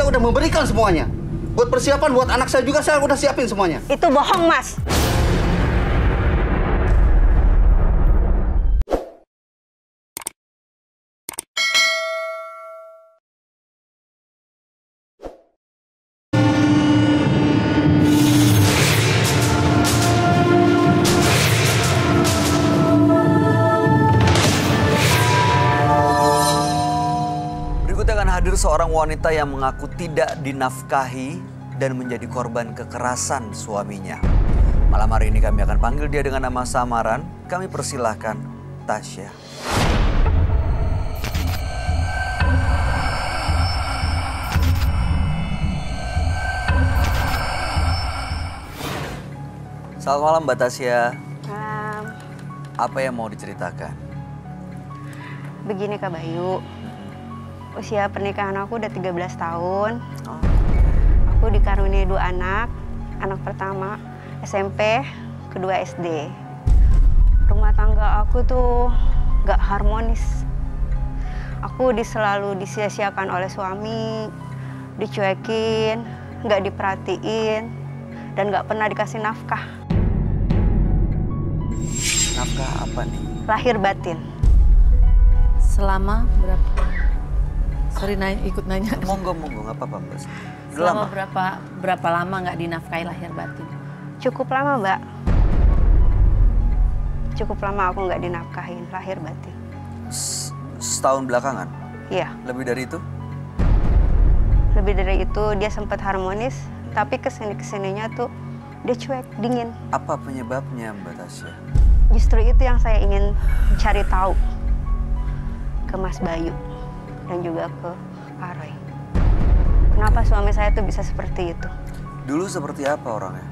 saya udah memberikan semuanya. Buat persiapan buat anak saya juga saya udah siapin semuanya. Itu bohong, Mas. Hadir seorang wanita yang mengaku tidak dinafkahi dan menjadi korban kekerasan suaminya. Malam hari ini kami akan panggil dia dengan nama samaran. Kami persilahkan Tasya. Selamat malam Mbak Tasya. Apa yang mau diceritakan? Begini Kak Bayu. Usia pernikahan aku udah 13 tahun. Aku dikaruniai 2 anak. Anak pertama SMP, kedua SD. Rumah tangga aku tuh gak harmonis. Aku selalu disia-siakan oleh suami, dicuekin, gak diperhatiin, dan gak pernah dikasih nafkah. Nafkah apa nih? Lahir batin. Selama berapa? Sorry ikut nanya. Monggo, nggak apa-apa Mbak. Selama berapa lama nggak dinafkahi lahir batin? Cukup lama Mbak. Cukup lama aku nggak dinafkahin lahir batin. Setahun belakangan? Iya. Lebih dari itu? Lebih dari itu dia sempat harmonis, tapi kesininya tuh dia cuek, dingin. Apa penyebabnya Mbak Tasya? Justru itu yang saya ingin cari tahu ke Mas Bayu. Dan juga ke Pak Roy. Kenapa suami saya tuh bisa seperti itu? Dulu seperti apa orangnya?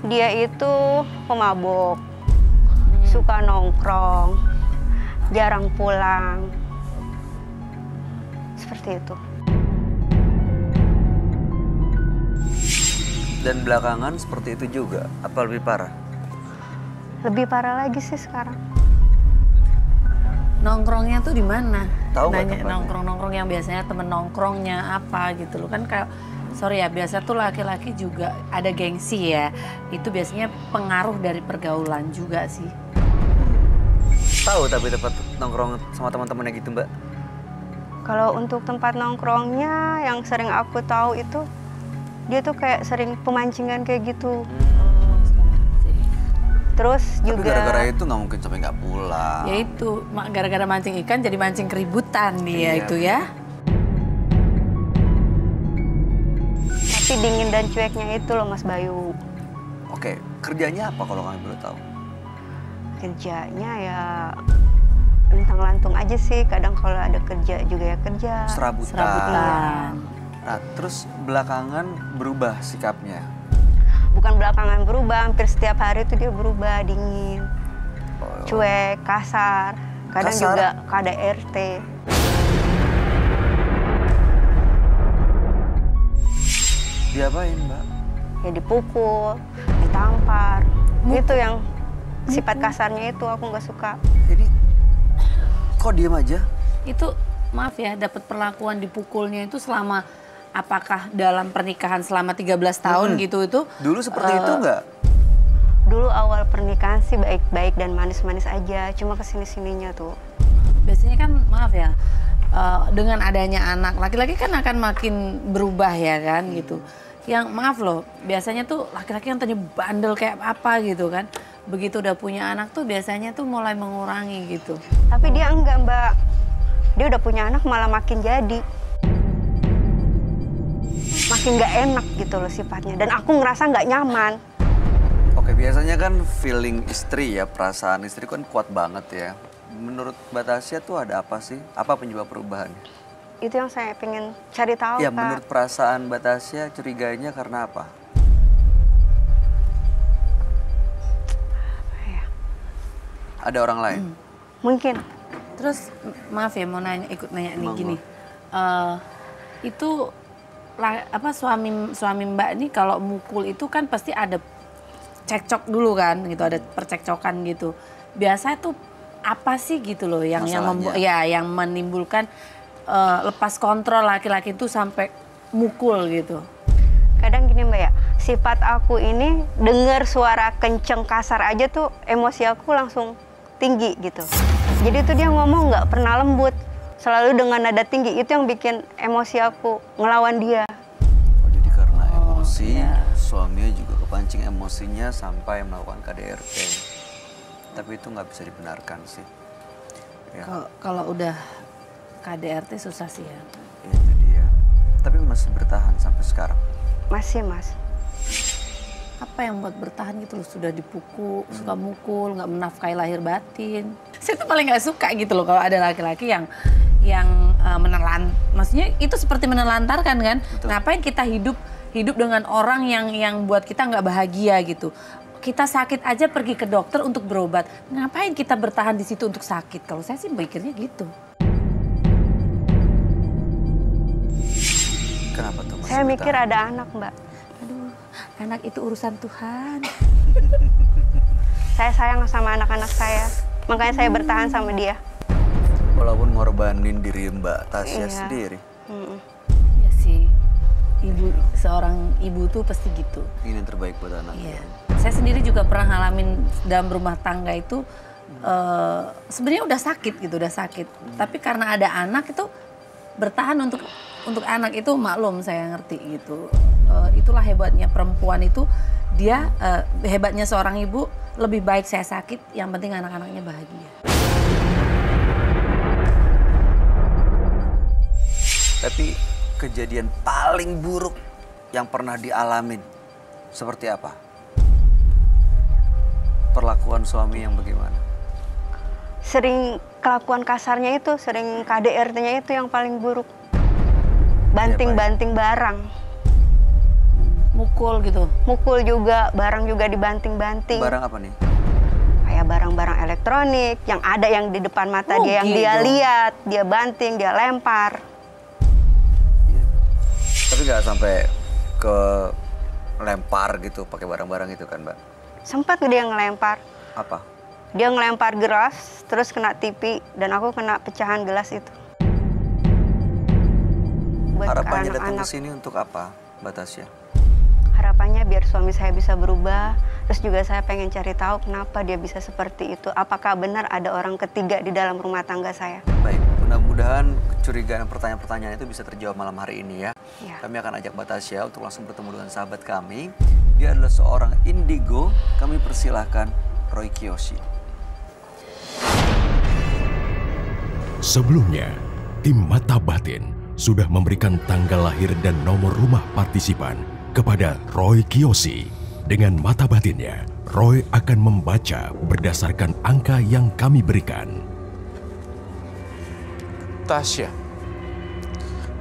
Dia itu pemabuk, suka nongkrong, jarang pulang. Seperti itu. Dan belakangan seperti itu juga? Apa lebih parah? Lebih parah lagi sih sekarang. Nongkrongnya tuh di mana? Tahu nggak Nanya tempatnya? nongkrong yang biasanya temen nongkrongnya apa gitu loh kan kayak sorry ya biasa tuh laki-laki juga ada gengsi ya itu biasanya pengaruh dari pergaulan juga sih. Tahu tapi tempat nongkrong sama teman-temannya gitu Mbak? Kalau untuk tempat nongkrongnya yang sering aku tahu itu dia tuh kayak sering pemancingan kayak gitu. Terus Tapi juga gara-gara itu nggak mungkin sampai nggak pulang. Ya itu gara-gara mancing ikan jadi mancing keributan dia Iya. itu ya. tapi dingin dan cueknya itu loh Mas Bayu. Oke, kerjanya apa kalau kami boleh tahu? Kerjanya ya lintang lantung aja sih. Kadang kalau ada kerja juga ya kerja. Serabutan. Nah, terus belakangan berubah sikapnya. Bukan belakangan berubah, hampir setiap hari itu dia berubah, dingin, cuek, kasar, kadang Kasar? juga KDRT. Diapain Mbak? Ya dipukul, ditampar, itu yang sifat kasarnya itu aku nggak suka. Ini kok diem aja? Itu maaf ya dapat perlakuan dipukulnya itu selama apakah dalam pernikahan selama 13 tahun gitu itu? Dulu seperti itu nggak? Dulu awal pernikahan sih baik-baik dan manis-manis aja, cuma kesini-sininya tuh. Biasanya kan maaf ya, dengan adanya anak, laki-laki kan akan makin berubah ya kan gitu. Yang maaf loh, biasanya tuh laki-laki yang tadinya bandel kayak apa gitu kan. Begitu udah punya anak tuh biasanya tuh mulai mengurangi gitu. Tapi dia enggak Mbak, dia udah punya anak malah makin jadi. Makin nggak enak gitu loh sifatnya, dan aku ngerasa nggak nyaman. Oke, biasanya kan feeling istri ya, perasaan istri kan kuat banget ya. Menurut Mbak Tasya tuh ada apa sih? Apa penyebab perubahannya? Itu yang saya pengen cari tahu, Ya, Kak. menurut perasaan Mbak Tasya curiganya karena apa? Ya, Ada orang lain? mungkin. Terus maaf ya mau nanya, ikut nanya nih Monggo. gini. Itu apa suami Mbak ini kalau mukul itu kan pasti ada cekcok dulu kan gitu, ada percekcokan gitu. Biasa tuh apa sih gitu loh yang Masalahnya? yang menimbulkan lepas kontrol laki-laki itu sampai mukul gitu? Kadang gini Mbak ya, sifat aku ini dengar suara kenceng kasar aja tuh emosi aku langsung tinggi gitu. Jadi tuh dia ngomong nggak pernah lembut, selalu dengan nada tinggi. Itu yang bikin emosi aku ngelawan dia. Oh, jadi karena emosi, suaminya juga kepancing emosinya sampai melakukan KDRT. Tapi itu nggak bisa dibenarkan sih. Ya. Kalau udah KDRT susah sih ya. Itu dia. Tapi masih bertahan sampai sekarang. Masih Mas. Apa yang buat bertahan gitu loh, sudah dipukul, suka mukul, nggak menafkahi lahir batin. Saya tuh paling nggak suka gitu loh kalau ada laki-laki yang maksudnya itu seperti menelantarkan kan. Betul. Ngapain kita hidup dengan orang yang buat kita nggak bahagia gitu. Kita sakit aja pergi ke dokter untuk berobat. Ngapain kita bertahan di situ untuk sakit? Kalau saya sih mikirnya gitu. Kenapa tuh masih Saya mikir bertahan? ada anak Mbak. Aduh, anak itu urusan Tuhan. Saya sayang sama anak-anak saya. Makanya saya bertahan sama dia. Walaupun ngorbanin diri Mbak Tasya Iya. sendiri. Ya sih, seorang ibu tuh pasti gitu. Ingin yang terbaik buat anaknya. Iya. Saya sendiri juga pernah ngalamin dalam rumah tangga itu sebenarnya udah sakit gitu, udah sakit. Tapi karena ada anak itu bertahan untuk anak itu, maklum saya ngerti gitu. Itulah hebatnya perempuan itu, dia hebatnya seorang ibu, lebih baik saya sakit, yang penting anak-anaknya bahagia. Tapi kejadian paling buruk yang pernah dialamin seperti apa? Perlakuan suami yang bagaimana? Sering kelakuan kasarnya itu, sering KDRT-nya itu yang paling buruk. Banting-banting barang. Mukul gitu. Mukul juga, barang juga dibanting-banting. Barang apa nih? Kayak barang-barang elektronik, yang ada yang di depan mata dia, yang dia Gitu. lihat, dia banting, dia lempar. Tapi nggak sampai ke lempar gitu pakai barang-barang itu kan, Mbak? Sempat dia ngelempar. Apa? Dia ngelempar gelas, terus kena TV, dan aku kena pecahan gelas itu. Buat Harapannya datang ke anak-anak. sini untuk apa, Mbak Tasya? Harapannya biar suami saya bisa berubah. Terus juga saya pengen cari tahu kenapa dia bisa seperti itu. Apakah benar ada orang ketiga di dalam rumah tangga saya? Baik, mudah-mudahan kecurigaan pertanyaan-pertanyaan itu bisa terjawab malam hari ini ya. Ya. Kami akan ajak Mbak Tasya untuk langsung bertemu dengan sahabat kami. Dia adalah seorang indigo. Kami persilahkan Roy Kiyoshi. Sebelumnya, tim Mata Batin sudah memberikan tanggal lahir dan nomor rumah partisipan kepada Roy Kiyoshi. Dengan mata batinnya, Roy akan membaca berdasarkan angka yang kami berikan. Tasya,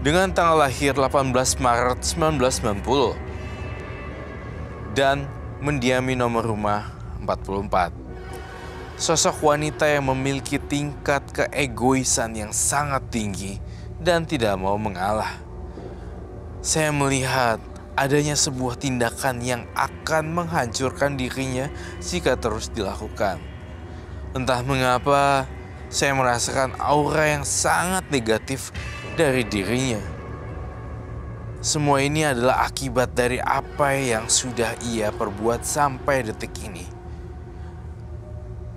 dengan tanggal lahir 18 Maret 1990 dan mendiami nomor rumah 44. Sosok wanita yang memiliki tingkat keegoisan yang sangat tinggi dan tidak mau mengalah. Saya melihat adanya sebuah tindakan yang akan menghancurkan dirinya jika terus dilakukan. Entah mengapa, saya merasakan aura yang sangat negatif dari dirinya. Semua ini adalah akibat dari apa yang sudah ia perbuat sampai detik ini.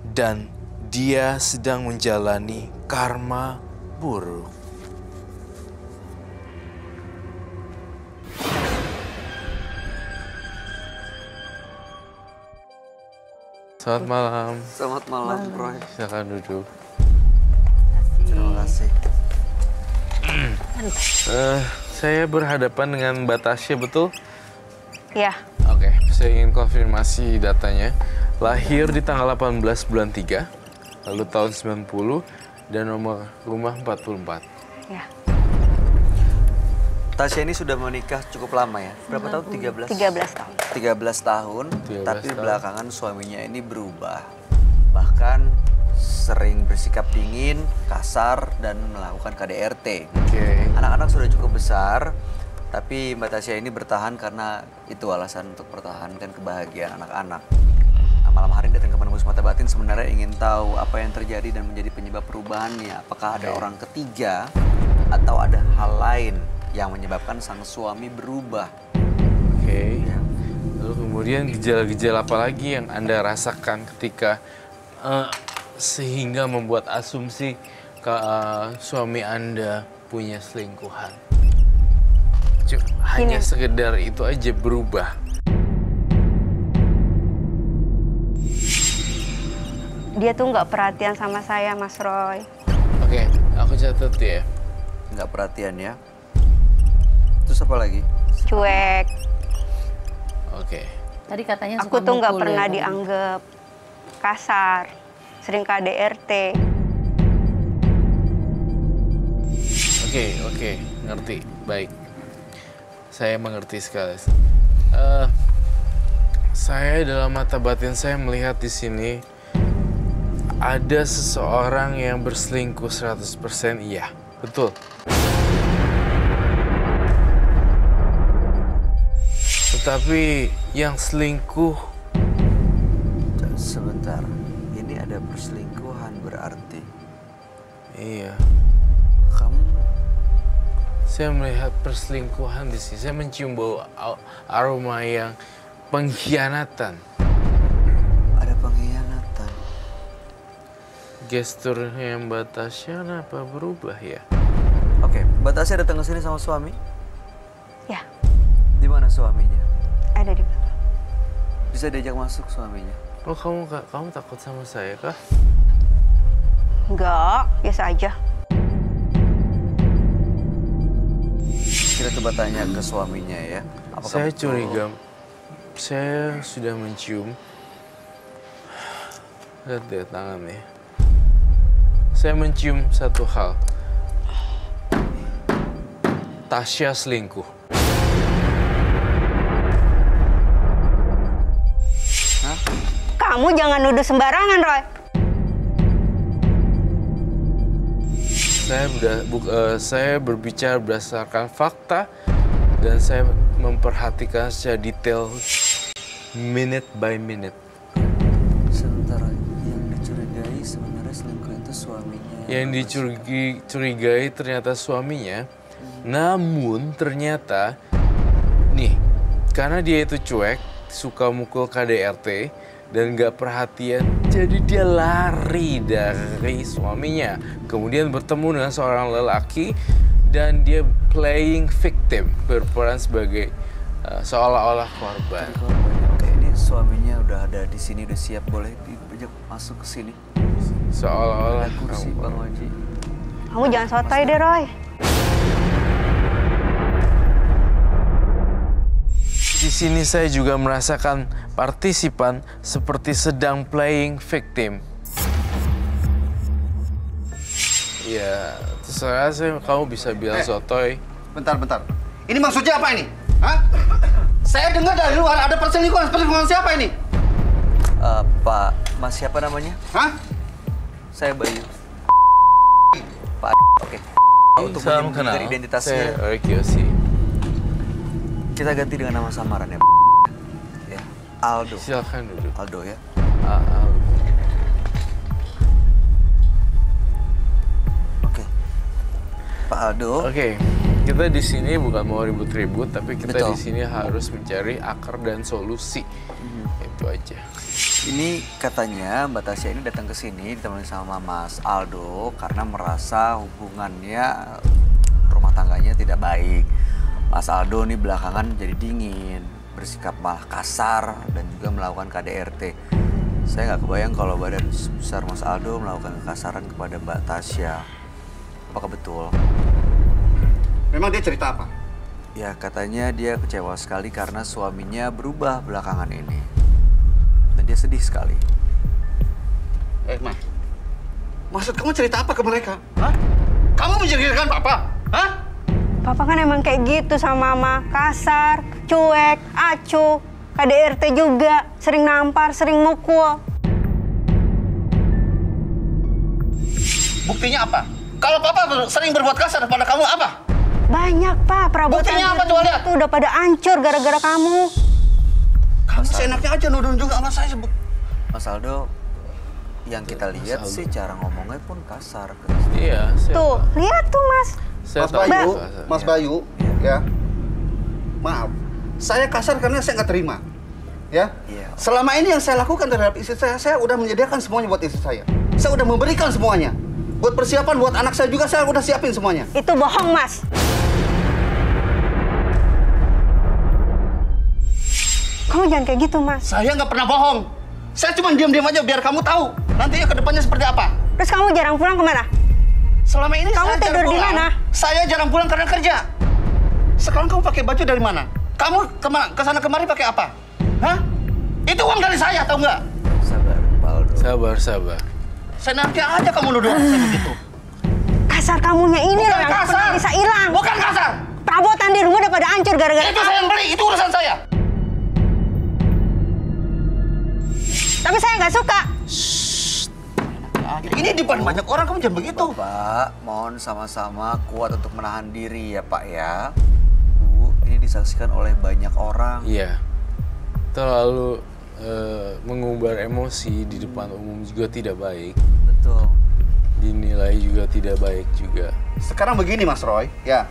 Dan dia sedang menjalani karma buruk. Selamat malam. Selamat malam, Roy. Silakan duduk. Terima kasih. Saya berhadapan dengan Mbak Tasya, betul? Ya, Oke, saya ingin konfirmasi datanya. Lahir di tanggal 18 bulan 3, lalu tahun 90, dan nomor rumah 44. ya. Tasya ini sudah menikah cukup lama ya? Berapa tahun? 13? 13 tahun. 13 tahun, 13 tapi tahun. belakangan suaminya ini berubah. Bahkan sering bersikap dingin, kasar, dan melakukan KDRT. Oke. Anak-anak sudah cukup besar, tapi Mbak Tasya ini bertahan karena itu alasan untuk pertahankan kebahagiaan anak-anak. Nah, malam hari ini datang ke Penembus Mata Batin sebenarnya ingin tahu apa yang terjadi dan menjadi penyebab perubahannya. Apakah ada orang ketiga atau ada hal lain yang menyebabkan sang suami berubah. Oke. Lalu kemudian gejala-gejala apa lagi yang Anda rasakan ketika sehingga membuat asumsi suami Anda punya selingkuhan? Hanya sekedar itu aja berubah. Dia tuh nggak perhatian sama saya, Mas Roy. Oke, aku catat ya. Nggak perhatian ya. Terus apa lagi? Cuek. Oke. Tadi katanya Aku suka tuh nggak mukul pernah ya, dianggap kasar. Sering KDRT. Oke, ngerti. Baik. Saya mengerti sekali. Saya dalam mata batin saya melihat di sini ada seseorang yang berselingkuh 100%, iya. Betul. Tetapi yang selingkuh... Sebentar, ini ada perselingkuhan berarti. Iya. Kamu Saya melihat perselingkuhan di sini. Saya mencium bau aroma yang pengkhianatan. ada pengkhianatan. Gesturnya Mbak Tasya apa berubah ya? Oke, Mbak Tasya datang ke sini sama suami? Ya, Di mana suaminya? ada di belakang. Bisa diajak masuk suaminya? Oh, kamu takut sama saya kah? Enggak, biasa aja. Kita coba tanya ke suaminya ya. Apakah Saya betul? curiga. Saya sudah mencium. Lihat deh tangannya. Saya mencium satu hal. Tasya selingkuh. Kamu jangan nuduh sembarangan, Roy. Saya berbicara berdasarkan fakta dan saya memperhatikan secara detail minute by minute. Sementara yang dicurigai sebenarnya selingkuh itu suaminya. Yang dicurigai ternyata suaminya, namun ternyata nih, karena dia itu cuek, suka mukul KDRT dan gak perhatian, jadi dia lari dari suaminya. Kemudian bertemu dengan seorang lelaki dan dia playing victim, berperan sebagai seolah-olah korban. Oke, ini suaminya udah ada di sini, udah siap, boleh diajak masuk ke sini. Seolah-olah Ada kursi Bang Oji. Kamu jangan sotoy deh, Roy. Di sini saya juga merasakan partisipan seperti sedang playing victim. Ya, terserah saya, kamu bisa bilang sotoy. Bentar. Ini maksudnya apa ini? Hah? Saya dengar dari luar ada perselingkuhan siapa ini? Pak, Mas siapa namanya? Hah? Saya Bayu. Pak, oke. Untuk Salam menyembunyikan kenal. identitasnya, Saya Roy Kiyoshi. kita ganti dengan nama samaran ya. Ya, Aldo. Silakan duduk. Aldo ya. Oke. Pak Aldo. Oke, kita di sini bukan mau ribut-ribut, tapi kita Betul. di sini harus mencari akar dan solusi. Itu aja. Ini katanya Mbak Tasya ini datang ke sini ditemani sama Mas Aldo karena merasa hubungannya rumah tangganya tidak baik. Mas Aldo nih belakangan jadi dingin, bersikap malah kasar dan juga melakukan KDRT. Saya nggak kebayang kalau badan besar Mas Aldo melakukan kekasaran kepada Mbak Tasya. Apakah betul? Memang dia cerita apa? Ya katanya dia kecewa sekali karena suaminya berubah belakangan ini. Dan dia sedih sekali. Ma, maksud kamu cerita apa ke mereka? Hah? Kamu menjadikan papa? Hah? Papa kan emang kayak gitu sama Mama. Kasar, cuek, acuh. KDRT juga. Sering nampar, sering mukul. Buktinya apa? Kalau papa sering berbuat kasar pada kamu apa? Banyak, Pak. Perabotan Buktinya apa? Coba lihat. itu udah pada hancur gara-gara kamu. Kamu seenaknya aja nuduh juga sama saya. Mas Aldo, yang kita lihat sih cara ngomongnya pun kasar. Iya, Tuh, lihat tuh, Mas. Mas Bayu, ya. Maaf, saya kasar karena saya nggak terima. Ya. Selama ini yang saya lakukan terhadap istri saya udah menyediakan semuanya buat istri saya. Saya udah memberikan semuanya. Buat persiapan buat anak saya juga saya udah siapin semuanya. Itu bohong, Mas. Kamu jangan kayak gitu, Mas. Saya nggak pernah bohong. Saya cuma diam-diam aja biar kamu tahu nantinya ke depannya seperti apa. Terus kamu jarang pulang kemana? Selama ini Kamu saya tidur jarang di pulang. mana? Saya jarang pulang karena kerja. Sekarang kamu pakai baju dari mana? Kamu kesana kemari pakai apa? Hah? Itu uang dari saya, tahu nggak? Sabar, Paldo. Sabar. Saya nanti aja kamu nuduh saya begitu. Kasar kamunya ini loh yang kasar. bisa hilang. Bukan kasar. Perabotan di rumah udah pada hancur gara-gara Itu saya yang beli, itu urusan saya. Tapi saya nggak suka. Ini di depan banyak orang, kamu jangan begitu. Pak, mohon sama-sama kuat untuk menahan diri ya Pak ya. Bu, ini disaksikan oleh banyak orang. Iya. Terlalu mengumbar emosi di depan umum juga tidak baik. Betul. Dinilai juga tidak baik juga. Sekarang begini Mas Roy, ya.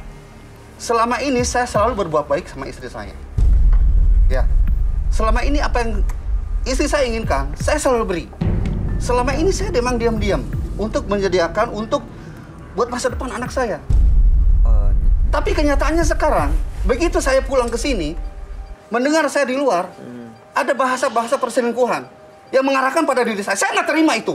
Selama ini saya selalu berbuat baik sama istri saya. Ya. Selama ini apa yang istri saya inginkan, saya selalu beri. Selama ini saya memang diam-diam untuk menyediakan untuk buat masa depan anak saya. Tapi kenyataannya sekarang, begitu saya pulang ke sini, mendengar saya di luar, ada bahasa-bahasa perselingkuhan yang mengarahkan pada diri saya. Saya nggak terima itu.